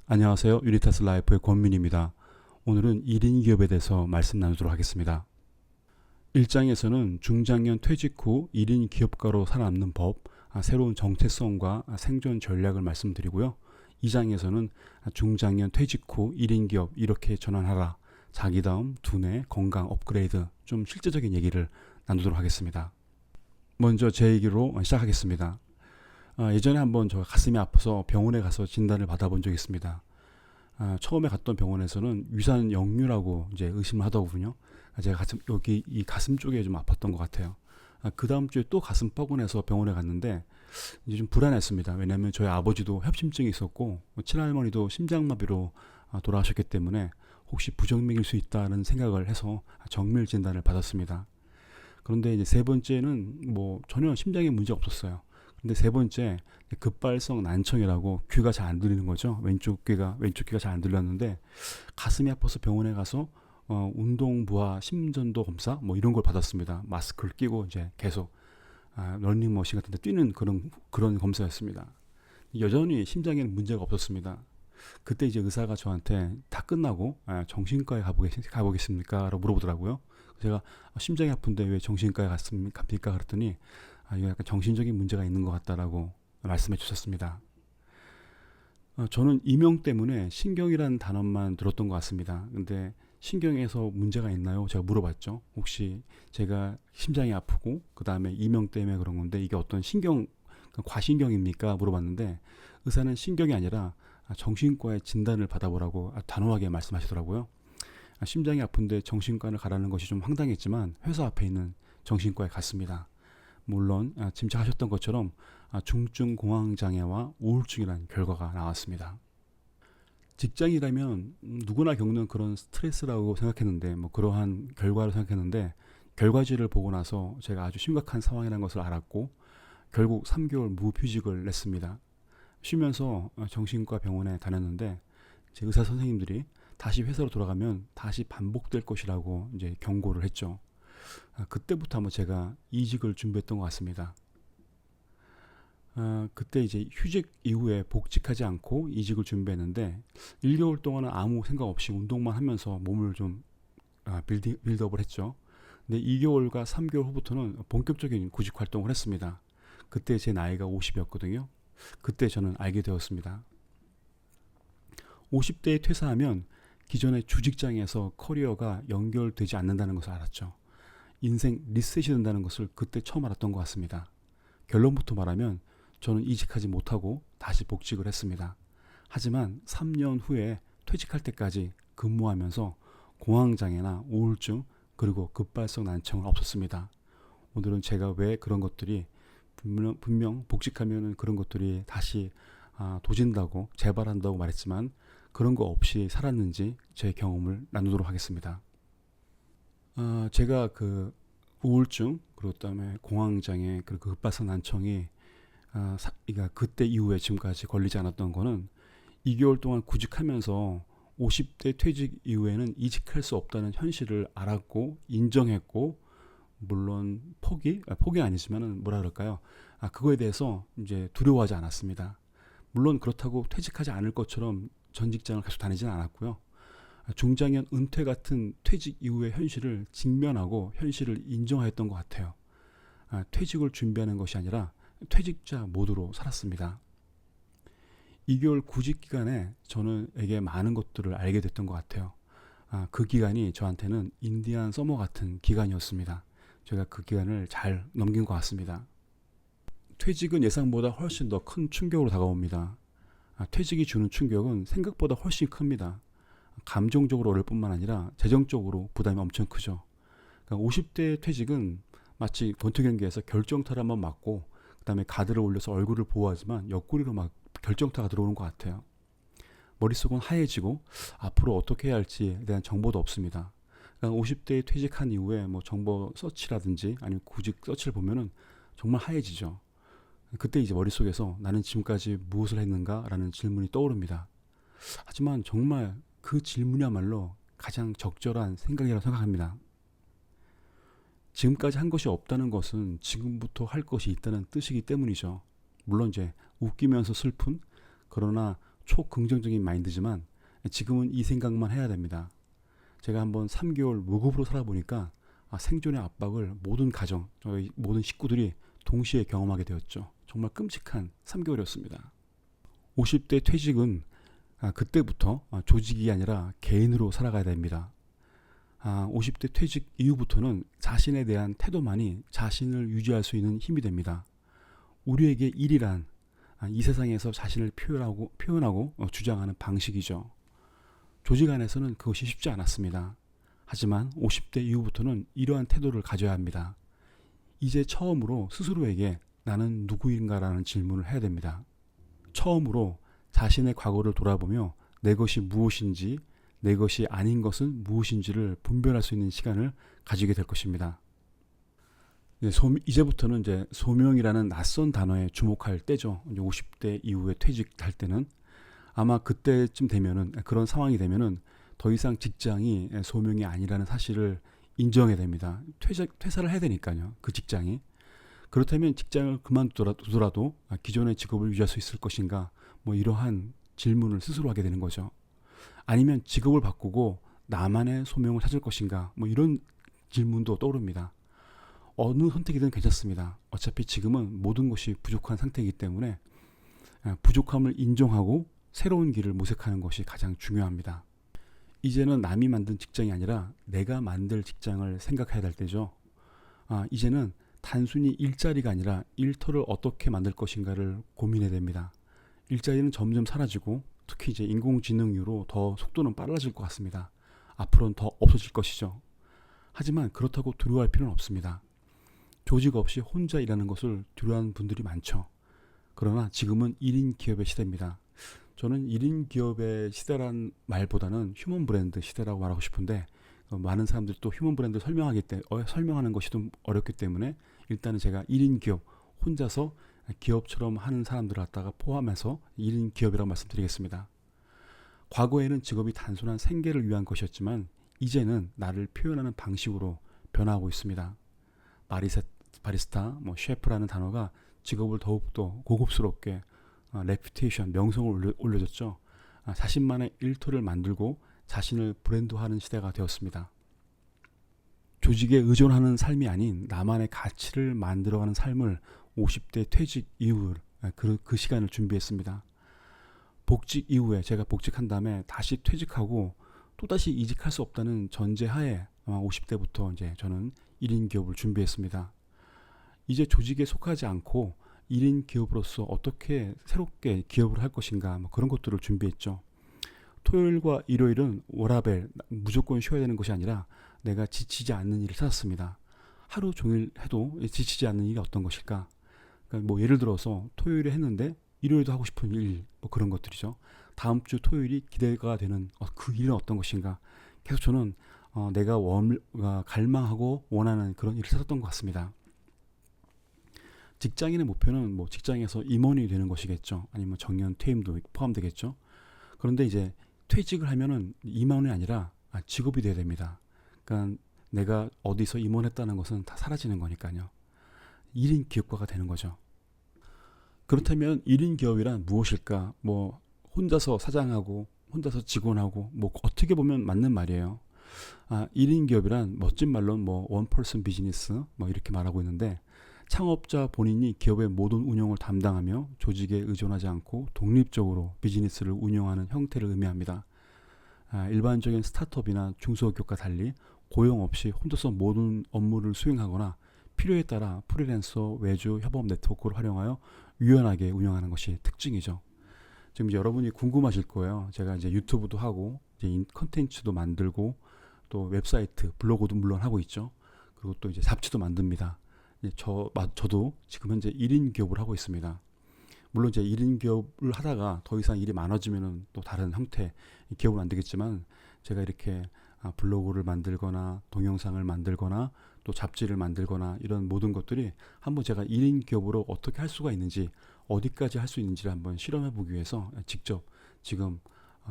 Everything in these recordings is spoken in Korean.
안녕하세요. 유니타스 라이프의 권민입니다. 오늘은 1인 기업에 대해서 말씀 나누도록 하겠습니다. 1장에서는 중장년 퇴직 후 1인 기업가로 살아남는 법, 새로운 정체성과 생존 전략을 말씀드리고요. 2장에서는 중장년 퇴직 후 1인 기업 이렇게 전환하라, 자기다움, 두뇌, 건강 업그레이드, 좀 실제적인 얘기를 나누도록 하겠습니다. 먼저 제 얘기로 시작하겠습니다. 예전에 한번 저 가슴이 아파서 병원에 가서 진단을 받아본 적이 있습니다. 처음에 갔던 병원에서는 위산 역류라고 이제 의심을 하더군요. 제가 여기 이 가슴 쪽에 좀 아팠던 것 같아요. 그 다음 주에 또 가슴 뻐근해서 병원에 갔는데 이제 좀 불안했습니다. 왜냐하면 저희 아버지도 협심증이 있었고 친할머니도 심장마비로 돌아가셨기 때문에 혹시 부정맥일 수 있다는 생각을 해서 정밀 진단을 받았습니다. 그런데 이제 세 번째는 뭐 전혀 심장에 문제 없었어요. 근데 세 번째 급발성 난청이라고 귀가 잘 안 들리는 거죠. 왼쪽 귀가 잘 안 들렸는데 가슴이 아파서 병원에 가서 운동 부하 심전도 검사 뭐 이런 걸 받았습니다. 마스크를 끼고 이제 계속 러닝머신 같은 데 뛰는 그런 검사였습니다. 여전히 심장에는 문제가 없었습니다. 그때 이제 의사가 저한테 다 끝나고 정신과에 가보겠습니까? 라고 물어보더라고요. 제가 심장이 아픈데 왜 정신과에 갑니까? 그랬더니 이거 약간 정신적인 문제가 있는 것 같다라고 말씀해 주셨습니다. 저는 이명 때문에 신경이라는 단어만 들었던 것 같습니다. 근데 신경에서 문제가 있나요? 제가 물어봤죠. 혹시 제가 심장이 아프고 그 다음에 이명 때문에 그런 건데 이게 어떤 과신경입니까? 물어봤는데 의사는 신경이 아니라 정신과에 진단을 받아보라고 단호하게 말씀하시더라고요. 심장이 아픈데 정신과를 가라는 것이 좀 황당했지만 회사 앞에 있는 정신과에 갔습니다. 물론 짐작하셨던 것처럼 중증 공황장애와 우울증이라는 결과가 나왔습니다. 직장이라면 누구나 겪는 그런 스트레스라고 생각했는데 뭐 그러한 결과를 생각했는데 결과지를 보고 나서 제가 아주 심각한 상황이라는 것을 알았고 결국 3개월 무휴직을 냈습니다. 쉬면서 정신과 병원에 다녔는데 제 의사 선생님들이 다시 회사로 돌아가면 다시 반복될 것이라고 이제 경고를 했죠. 그때부터 한번 제가 이직을 준비했던 것 같습니다. 그때 이제 휴직 이후에 복직하지 않고 이직을 준비했는데 1개월 동안은 아무 생각 없이 운동만 하면서 몸을 좀 빌드업을 했죠. 근데 2개월과 3개월 후부터는 본격적인 구직 활동을 했습니다. 그때 제 나이가 50이었거든요. 그때 저는 알게 되었습니다. 50대에 퇴사하면 기존의 주직장에서 커리어가 연결되지 않는다는 것을 알았죠. 인생 리셋이 된다는 것을 그때 처음 알았던 것 같습니다. 결론부터 말하면 저는 이직하지 못하고 다시 복직을 했습니다. 하지만 3년 후에 퇴직할 때까지 근무하면서 공황장애나 우울증 그리고 급발성 난청은 없었습니다. 오늘은 제가 왜 그런 것들이 분명 복직하면 그런 것들이 다시 도진다고 재발한다고 말했지만 그런 거 없이 살았는지 제 경험을 나누도록 하겠습니다. 제가 그 우울증 그리고 그다음에 공황장애 그리고 급발성 난청이 그러니까 그때 이후에 지금까지 걸리지 않았던 거는 2개월 동안 구직하면서 50대 퇴직 이후에는 이직할 수 없다는 현실을 알았고 인정했고 물론 폭이 아니지만은 뭐라 그럴까요? 그거에 대해서 이제 두려워하지 않았습니다. 물론 그렇다고 퇴직하지 않을 것처럼 전 직장을 계속 다니지는 않았고요. 중장년 은퇴 같은 퇴직 이후의 현실을 직면하고 현실을 인정하였던 것 같아요. 퇴직을 준비하는 것이 아니라 퇴직자 모드로 살았습니다. 2개월 구직 기간에 저는에게 많은 것들을 알게 됐던 것 같아요. 그 기간이 저한테는 인디안 서머 같은 기간이었습니다. 제가 그 기간을 잘 넘긴 것 같습니다. 퇴직은 예상보다 훨씬 더 큰 충격으로 다가옵니다. 퇴직이 주는 충격은 생각보다 훨씬 큽니다. 감정적으로 어려울 뿐만 아니라 재정적으로 부담이 엄청 크죠. 그러니까 50대 퇴직은 마치 권투 경기에서 결정타를 한번 맞고 그다음에 가드를 올려서 얼굴을 보호하지만 옆구리로 막 결정타가 들어오는 것 같아요. 머릿속은 하얘지고 앞으로 어떻게 해야 할지에 대한 정보도 없습니다. 그러니까 50대에 퇴직한 이후에 뭐 정보 서치라든지 아니면 구직 서치를 보면은 정말 하얘지죠. 그때 이제 머릿속에서 나는 지금까지 무엇을 했는가라는 질문이 떠오릅니다. 하지만 정말 그 질문이야말로 가장 적절한 생각이라고 생각합니다. 지금까지 한 것이 없다는 것은 지금부터 할 것이 있다는 뜻이기 때문이죠. 물론 이제 웃기면서 슬픈 그러나 초긍정적인 마인드지만 지금은 이 생각만 해야 됩니다. 제가 한번 3개월 무급으로 살아보니까 생존의 압박을 모든 가정, 저희 모든 식구들이 동시에 경험하게 되었죠. 정말 끔찍한 3개월이었습니다. 50대 퇴직은 그때부터 조직이 아니라 개인으로 살아가야 됩니다. 50대 퇴직 이후부터는 자신에 대한 태도만이 자신을 유지할 수 있는 힘이 됩니다. 우리에게 일이란 이 세상에서 자신을 표현하고 주장하는 방식이죠. 조직 안에서는 그것이 쉽지 않았습니다. 하지만 50대 이후부터는 이러한 태도를 가져야 합니다. 이제 처음으로 스스로에게 나는 누구인가라는 질문을 해야 됩니다. 처음으로 자신의 과거를 돌아보며 내 것이 무엇인지, 내 것이 아닌 것은 무엇인지를 분별할 수 있는 시간을 가지게 될 것입니다. 이제부터는 이제 소명이라는 낯선 단어에 주목할 때죠. 이제 50대 이후에 퇴직할 때는 아마 그때쯤 되면은, 그런 상황이 되면은 더 이상 직장이 소명이 아니라는 사실을 인정해야 됩니다. 퇴사를 해야 되니까요. 그 직장이. 그렇다면 직장을 그만두더라도 기존의 직업을 유지할 수 있을 것인가, 뭐 이러한 질문을 스스로 하게 되는 거죠. 아니면 직업을 바꾸고 나만의 소명을 찾을 것인가, 뭐 이런 질문도 떠오릅니다. 어느 선택이든 괜찮습니다. 어차피 지금은 모든 것이 부족한 상태이기 때문에 부족함을 인정하고 새로운 길을 모색하는 것이 가장 중요합니다. 이제는 남이 만든 직장이 아니라 내가 만들 직장을 생각해야 될 때죠. 이제는 단순히 일자리가 아니라 일터를 어떻게 만들 것인가를 고민해야 됩니다. 일자리는 점점 사라지고 특히 이제 인공지능 이후로 더 속도는 빨라질 것 같습니다. 앞으로는 더 없어질 것이죠. 하지만 그렇다고 두려워할 필요는 없습니다. 조직 없이 혼자 일하는 것을 두려워하는 분들이 많죠. 그러나 지금은 1인 기업의 시대입니다. 저는 1인 기업의 시대란 말보다는 휴먼 브랜드 시대라고 말하고 싶은데 많은 사람들이 또 휴먼 브랜드 설명하는 것이 좀 어렵기 때문에 일단은 제가 1인 기업, 혼자서 기업처럼 하는 사람들을 갖다가 포함해서 1인 기업이라고 말씀드리겠습니다. 과거에는 직업이 단순한 생계를 위한 것이었지만 이제는 나를 표현하는 방식으로 변화하고 있습니다. 바리스타, 셰프라는 단어가 직업을 더욱더 고급스럽게 레퓨테이션, 명성을 올려줬죠. 자신만의 일터를 만들고 자신을 브랜드화하는 시대가 되었습니다. 조직에 의존하는 삶이 아닌 나만의 가치를 만들어가는 삶을 50대 퇴직 이후 그 시간을 준비했습니다. 복직 이후에 제가 복직한 다음에 다시 퇴직하고 또다시 이직할 수 없다는 전제하에 50대부터 이제 저는 1인 기업을 준비했습니다. 이제 조직에 속하지 않고 1인 기업으로서 어떻게 새롭게 기업을 할 것인가 그런 것들을 준비했죠. 토요일과 일요일은 워라벨 무조건 쉬어야 되는 것이 아니라 내가 지치지 않는 일을 찾았습니다. 하루 종일 해도 지치지 않는 일이 어떤 것일까? 그러니까 예를 들어서 토요일에 했는데 일요일도 하고 싶은 일 그런 것들이죠. 다음 주 토요일이 기대가 되는 그 일은 어떤 것인가? 계속 저는 내가 갈망하고 원하는 그런 일을 찾았던 것 같습니다. 직장인의 목표는 직장에서 임원이 되는 것이겠죠. 아니면 정년 퇴임도 포함되겠죠. 그런데 이제 퇴직을 하면은 임원이 아니라 직업이 돼야 됩니다. 그러니까 내가 어디서 임원했다는 것은 다 사라지는 거니까요. 1인 기업가가 되는 거죠. 그렇다면 1인 기업이란 무엇일까? 혼자서 사장하고 혼자서 직원하고 어떻게 보면 맞는 말이에요. 1인 기업이란 멋진 말로는 원펄슨 비즈니스 이렇게 말하고 있는데 창업자 본인이 기업의 모든 운영을 담당하며 조직에 의존하지 않고 독립적으로 비즈니스를 운영하는 형태를 의미합니다. 일반적인 스타트업이나 중소기업과 달리 고용 없이 혼자서 모든 업무를 수행하거나 필요에 따라 프리랜서, 외주, 협업 네트워크를 활용하여 유연하게 운영하는 것이 특징이죠. 지금 여러분이 궁금하실 거예요. 제가 이제 유튜브도 하고 이제 컨텐츠도 만들고 또 웹사이트, 블로그도 물론 하고 있죠. 그리고 또 이제 잡지도 만듭니다. 저도 지금 현재 1인 기업을 하고 있습니다. 물론 이제 1인 기업을 하다가 더 이상 일이 많아지면은 또 다른 형태 기업을 만들겠지만 제가 이렇게 블로그를 만들거나 동영상을 만들거나 또 잡지를 만들거나 이런 모든 것들이 한번 제가 1인 기업으로 어떻게 할 수가 있는지 어디까지 할 수 있는지를 한번 실험해 보기 위해서 직접 지금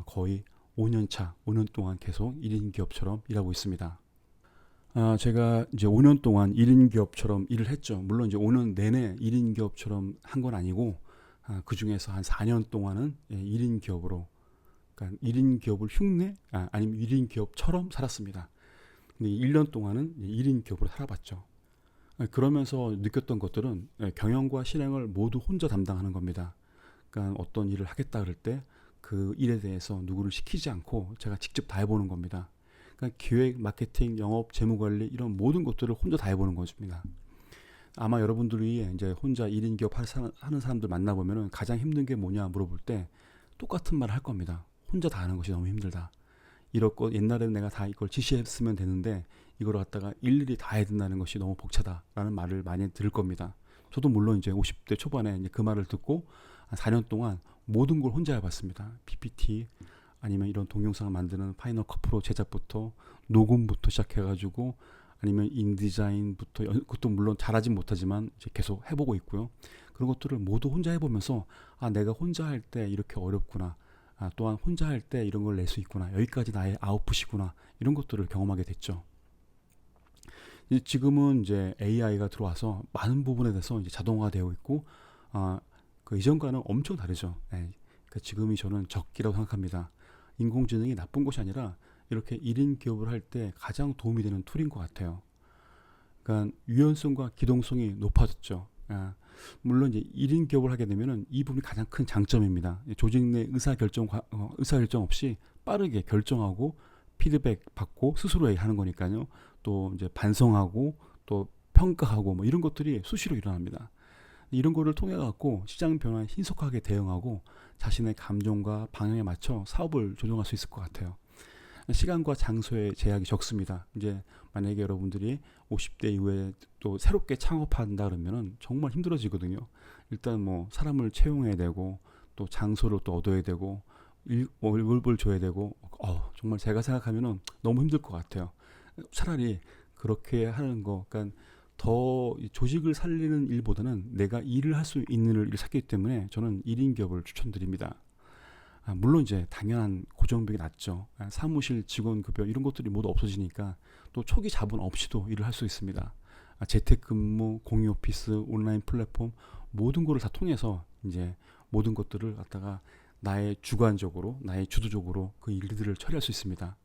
거의 5년 동안 계속 1인 기업처럼 일하고 있습니다. 제가 이제 5년 동안 1인 기업처럼 일을 했죠. 물론 이제 5년 내내 1인 기업처럼 한 건 아니고 그 중에서 한 4년 동안은 1인 기업으로, 그러니까 1인 기업을 흉내, 아니면 1인 기업처럼 살았습니다. 근데 1년 동안은 1인 기업으로 살아봤죠. 그러면서 느꼈던 것들은 경영과 실행을 모두 혼자 담당하는 겁니다. 그러니까 어떤 일을 하겠다 그럴 때 그 일에 대해서 누구를 시키지 않고 제가 직접 다 해보는 겁니다. 그러니까 기획, 마케팅, 영업, 재무관리 이런 모든 것들을 혼자 다 해보는 것입니다. 아마 여러분들이 이제 혼자 1인 기업 하는 사람들 만나보면은 가장 힘든 게 뭐냐 물어볼 때 똑같은 말을 할 겁니다. 혼자 다 하는 것이 너무 힘들다. 이럴 것 옛날에는 내가 다 이걸 지시했으면 되는데 이걸 갖다가 일일이 다 해야 된다는 것이 너무 벅차다라는 말을 많이 들을 겁니다. 저도 물론 이제 50대 초반에 이제 그 말을 듣고 한 4년 동안 모든 걸 혼자 해봤습니다. PPT 아니면 이런 동영상을 만드는 파이널 컷 프로 제작부터 녹음부터 시작해가지고 아니면 인디자인부터 그것도 물론 잘하진 못하지만 이제 계속 해보고 있고요. 그런 것들을 모두 혼자 해보면서 내가 혼자 할 때 이렇게 어렵구나. 또한 혼자 할 때 이런 걸 낼 수 있구나. 여기까지 나의 아웃풋이구나. 이런 것들을 경험하게 됐죠. 지금은 이제 AI가 들어와서 많은 부분에 대해서 이제 자동화되어 있고, 그 이전과는 엄청 다르죠. 그러니까 지금이 저는 적기라고 생각합니다. 인공지능이 나쁜 것이 아니라 이렇게 1인 기업을 할 때 가장 도움이 되는 툴인 것 같아요. 그러니까 유연성과 기동성이 높아졌죠. 물론 이제 1인 기업을 하게 되면은 이 부분이 가장 큰 장점입니다. 조직 내 의사결정 없이 빠르게 결정하고 피드백 받고 스스로 하는 거니까요. 또 이제 반성하고 또 평가하고 뭐 이런 것들이 수시로 일어납니다. 이런 거를 통해 갖고 시장 변화에 신속하게 대응하고 자신의 감정과 방향에 맞춰 사업을 조정할 수 있을 것 같아요. 시간과 장소의 제약이 적습니다. 이제 만약에 여러분들이 50대 이후에 또 새롭게 창업한다 그러면은 정말 힘들어지거든요. 일단 뭐 사람을 채용해야 되고 또 장소를 또 얻어야 되고 월급을 줘야 되고 정말 제가 생각하면은 너무 힘들 것 같아요. 차라리 그렇게 하는 거, 그러니까 더 조직을 살리는 일보다는 내가 일을 할 수 있는 일을 찾기 때문에 저는 1인 기업을 추천드립니다. 물론 이제 당연한 고정비가 낮죠. 사무실 직원 급여 이런 것들이 모두 없어지니까 또 초기 자본 없이도 일을 할 수 있습니다. 재택근무, 공유 오피스, 온라인 플랫폼 모든 거를 다 통해서 이제 모든 것들을 갖다가 나의 주관적으로, 나의 주도적으로 그 일들을 처리할 수 있습니다.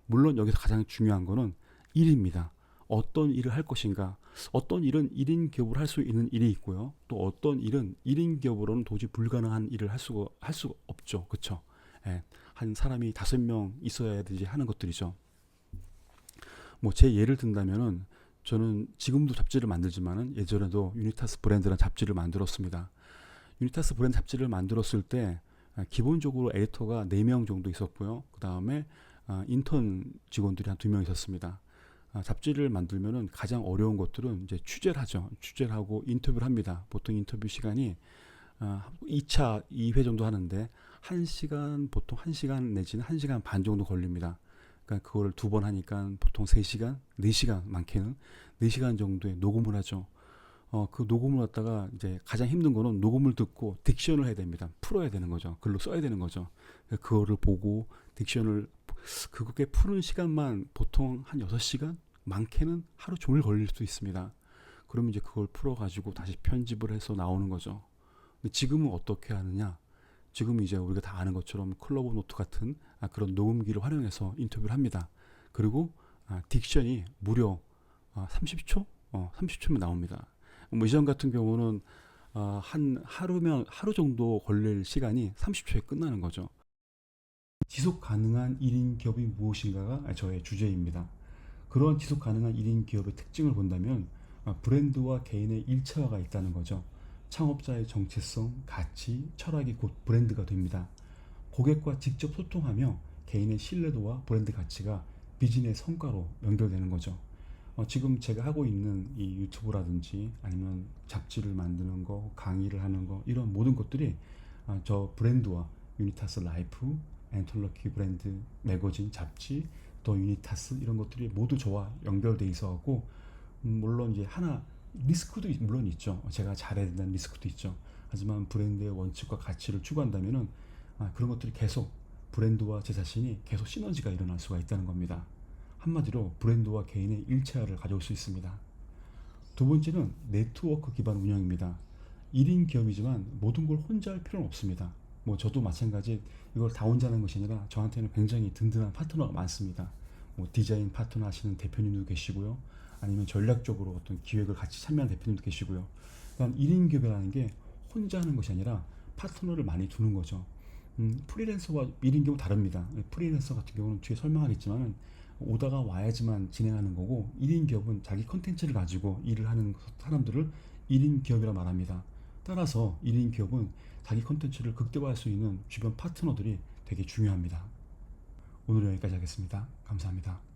물론 여기서 가장 중요한 거는 일입니다. 어떤 일을 할 것인가. 어떤 일은 1인 기업을 할 수 있는 일이 있고요. 또 어떤 일은 1인 기업으로는 도저히 불가능한 일을 할 수가 없죠. 그렇죠? 한 사람이 5명 있어야 되지 하는 것들이죠. 뭐 제 예를 든다면은 저는 지금도 잡지를 만들지만은 예전에도 유니타스 브랜드라는 잡지를 만들었습니다. 유니타스 브랜드 잡지를 만들었을 때 기본적으로 에디터가 4명 정도 있었고요. 그 다음에 인턴 직원들이 한 2명 있었습니다. 잡지를 만들면은 가장 어려운 것들은 이제 취재를 하죠. 취재를 하고 인터뷰를 합니다. 보통 인터뷰 시간이 2차 2회 정도 하는데 1시간, 보통 1시간 내지는 1시간 반 정도 걸립니다. 그러니까 그거를 2번 하니까 보통 3시간, 4시간 많게는 4시간 정도의 녹음을 하죠. 그 녹음을 갖다가 이제 가장 힘든 거는 녹음을 듣고 딕션을 해야 됩니다. 풀어야 되는 거죠. 글로 써야 되는 거죠. 그거를 보고 딕션을 그렇게 푸는 시간만 보통 한 6시간? 많게는 하루 종일 걸릴 수 있습니다. 그러면 이제 그걸 풀어가지고 다시 편집을 해서 나오는 거죠. 근데 지금은 어떻게 하느냐? 지금 이제 우리가 다 아는 것처럼 클로버 노트 같은 그런 녹음기를 활용해서 인터뷰를 합니다. 그리고 딕션이 무려 30초? 30초면 나옵니다. 뭐 이전 같은 경우는 하루 정도 걸릴 시간이 30초에 끝나는 거죠. 지속 가능한 1인 기업이 무엇인가가 저의 주제입니다. 그런 지속 가능한 1인 기업의 특징을 본다면 브랜드와 개인의 일체화가 있다는 거죠. 창업자의 정체성, 가치, 철학이 곧 브랜드가 됩니다. 고객과 직접 소통하며 개인의 신뢰도와 브랜드 가치가 비즈니스 성과로 연결되는 거죠. 지금 제가 하고 있는 이 유튜브라든지 아니면 잡지를 만드는 거, 강의를 하는 거 이런 모든 것들이 저 브랜드와 유니타스 라이프, 엔톨러키 브랜드, 매거진, 잡지, 또 유니타스 이런 것들이 모두 저와 연결돼 있어갖고 물론 이제 하나 리스크도 물론 있죠. 제가 잘해야 된다는 리스크도 있죠. 하지만 브랜드의 원칙과 가치를 추구한다면은 그런 것들이 계속 브랜드와 제 자신이 계속 시너지가 일어날 수가 있다는 겁니다. 한마디로 브랜드와 개인의 일체화를 가져올 수 있습니다. 두 번째는 네트워크 기반 운영입니다. 1인 기업이지만 모든 걸 혼자 할 필요는 없습니다. 뭐 저도 마찬가지 이걸 다 혼자 하는 것이 아니라 저한테는 굉장히 든든한 파트너가 많습니다. 뭐 디자인 파트너 하시는 대표님도 계시고요. 아니면 전략적으로 어떤 기획을 같이 참여하는 대표님도 계시고요. 그러니까 1인 기업이라는 게 혼자 하는 것이 아니라 파트너를 많이 두는 거죠. 프리랜서와 1인 기업은 다릅니다. 프리랜서 같은 경우는 뒤에 설명하겠지만 오다가 와야지만 진행하는 거고 1인 기업은 자기 컨텐츠를 가지고 일을 하는 사람들을 1인 기업이라 말합니다. 따라서 1인 기업은 자기 컨텐츠를 극대화할 수 있는 주변 파트너들이 되게 중요합니다. 오늘은 여기까지 하겠습니다. 감사합니다.